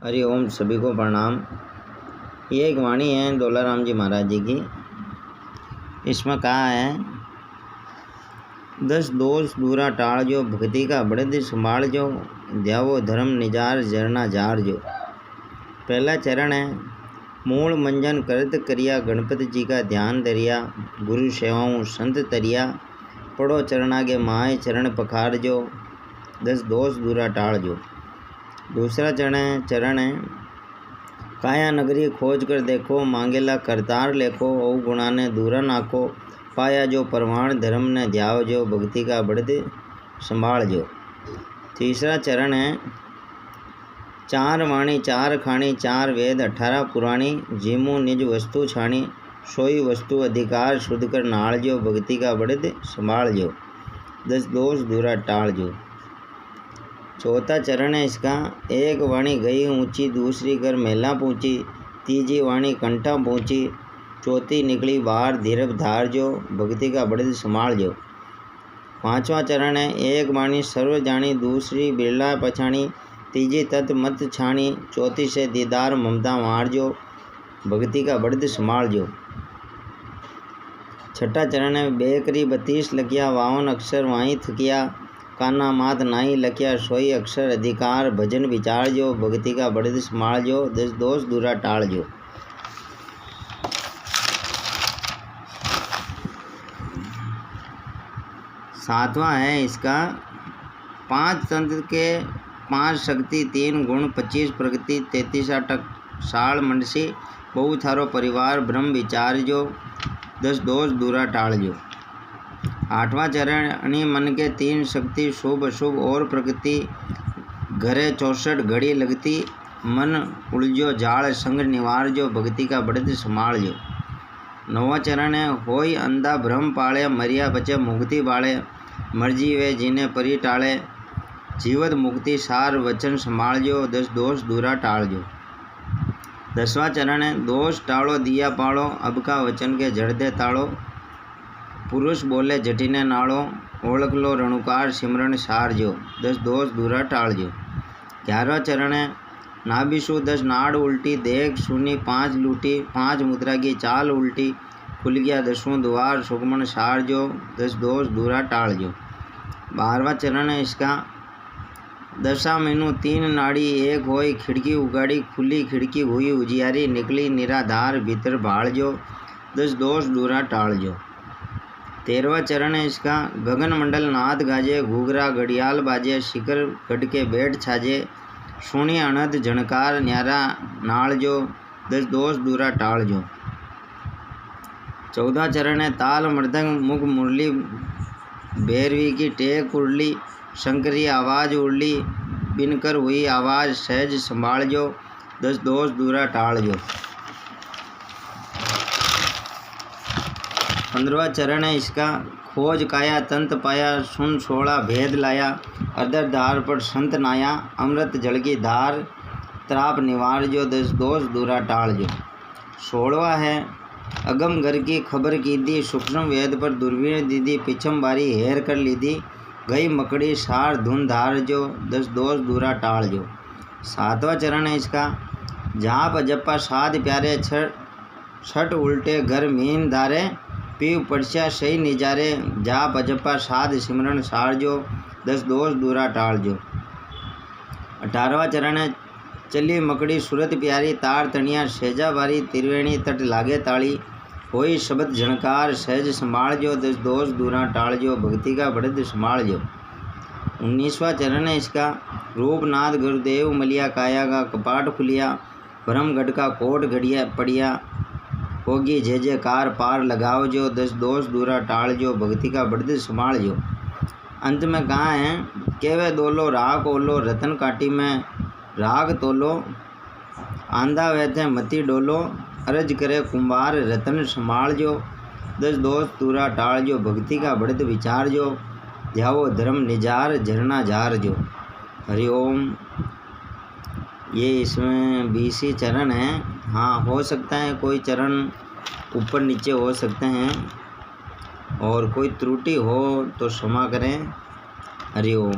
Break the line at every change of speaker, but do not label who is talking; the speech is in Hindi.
हरि ओम। सभी को प्रणाम। ये एक वाणी है डोलाराम जी महाराज जी की। इसमें कहा है, 10 दोष दूरा टाल जो, भक्ति का बढ़द संभाल जो, ध्यावो धर्म निजार जरना जार जो। पहला चरण है, मूल मंजन करत करिया, गणपति जी का ध्यान धरिया, गुरु सेवाऊँ संत तरिया, पढ़ो चरणागे माए चरण पखार जो, 10 दोष दूरा टाल जो। दूसरा चरण है, काया नगरी खोज कर देखो, मांगेला करतार लेखो, ओ गुणा ने दूरा नाको, पाया जो परमाण धर्म ने ध्याव जो, भक्ति का बढ़द संभाल जो। तीसरा चरण है, 4 वाणी 4 खाणी, 4 वेद 18 पुराणी, जीमू निज वस्तु छाणी, सोई वस्तु अधिकार शुद्ध कर नाल जो, भक्ति का बढ़द संभाल जो, 10 दोष दूरा टाल जो। चौथा चरण है इसका, एक वाणी गई ऊंची, दूसरी कर मेला पहुँची, तीजी वाणी कंठा पहुँची, चौथी निकली बाहर धीरभ धार जो, भक्ति का बढ़द संभाल जो। पांचवा चरण है, एक वाणी सर्व जानी, दूसरी बिरला पछाणी, तीजी तत् मत छाणी, चौथी से दीदार ममता मार जो, भक्ति का बढ़द संभाल जो। छठा चरण है, बेकरी 32 लखिया, 52 अक्षर वाही थकिया, काना मात नाई लखिया, सोई अक्षर अधिकार भजन विचार जो, भक्ति का बढ़द संभाल जो, 10 दोष दूरा टाल जो। सातवां है इसका, 5 तंत्र के 5 शक्ति, 3 गुण, 25 प्रगति, 33 अटक साल मंडसी, बहु थारो परिवार ब्रह्म विचार जो, 10 दोष दूरा टाल जो। आठवां चरण, अणि मन के 3 शक्ति, शुभ अशुभ और प्रकृति, घरे 64 घड़ी लगती, मन उलझो जाल संग निवार जो, भक्ति का बढ़द संभाल जो। 9वां चरण है, होई अंधा भ्रम पाले, मरिया बचे मुक्ति बाले, मर्जी वे जिन्हें परी टाले, जीवत मुक्ति सार वचन संभाल जो, 10 दोष दूरा टाल जो। 10वां चरण है, दोष टालो दिया पालो, अब का वचन के जड़ दे तालो, पुरुष बोले जटिने नाड़ो, ओळख लो रणुकार सिमरण सार जो, 10 दोष दूरा टाल जो। 11वां चरण है, नाभिशु 10 नाड़ उल्टी, देख सुनी 5 लूटी, 5 मुद्रा की चाल उल्टी, खुल गया 10वां द्वार सुगमन सार जो, 10 दोष दूरा टाल जो। 12वां चरण है इसका, 10 मीनू 3 नाड़ी, एक होई खिड़की उगाड़ी, खुली खिड़की हुई उजियारी, निकली निराधार भीतर भाड़ जो, 10 दोष दूरा टाल जो। 13वां चरण है इसका, गगन मंडल नाद गाजे, घूघरा घड़ियाल बाजे, शिखर गढ़ के बैठ छाजे, सुनी अनद झणकार न्यारा नाल जो, 10 दोष दूरा टाल जो। 14वां चरण है, ताल मृदंग मुख मुरली, भैरवी की टेक उड़ली, शंकरी आवाज उड़ली, बिनकर हुई आवाज सहज संभाल जो, 10 दोष दूरा टाल जो। 15वां चरण है इसका, खोज काया तंत पाया, सुन छोड़ा भेद लाया, अदर धार पर संत नाया, अमृत जल की धार त्राप निवार जो, 10 दोष दूरा टाल जो। 16वां है, अगम घर की खबर की दी, सूक्ष्म वेद पर दूरबीन दीदी, पिछम बारी हेर कर लीदी, गई मकड़ी सार धुन धार जो, 10 दोष दूरा टाल जो। 7वां चरण है इसका, जाप जप्पा साध प्यारे, छठ उल्टे घर मीन धारे, पीव पड़स्या सही निजारे, जाप अजप्पा साध सिमरण सार जो, 10 दोष दूरा टाल जो। 18वां चरण है, चली मकड़ी सूरत प्यारी, तार तणिया सेजा बारी, त्रिवेणी तट लागे ताली, होई शब्द झणकार सहज संभाल जो, 10 दोष दूरा टाल जो, भक्ति का बढ़द संभाल जो। 19वां चरण है इसका, रूपनाथ गुरुदेव मलिया, काया का कपाट खुलिया, ब्रह्मगढ़ का कोट घड़िया पड़िया, होगी जय जयकार पार लगाओ जो, 10 दोष दूरा टाल जो, भक्ति का बढ़द संभाल जो। अंत में कहा है, केवे दोलो राख ओलो, रतन काटी में राग तोलो, आंधा वैथे मती डोलो, अर्ज करे कुंभार रतन संभाल जो, 10 दोष दूरा टाल जो, भक्ति का बढ़द विचार जो, ध्यावो धर्म निजार झरना जार जो। हरि ओम। ये इसमें 20 ही चरण है। हाँ, हो सकता है कोई चरण ऊपर नीचे हो सकते हैं, और कोई त्रुटि हो तो क्षमा करें। हरि ओम।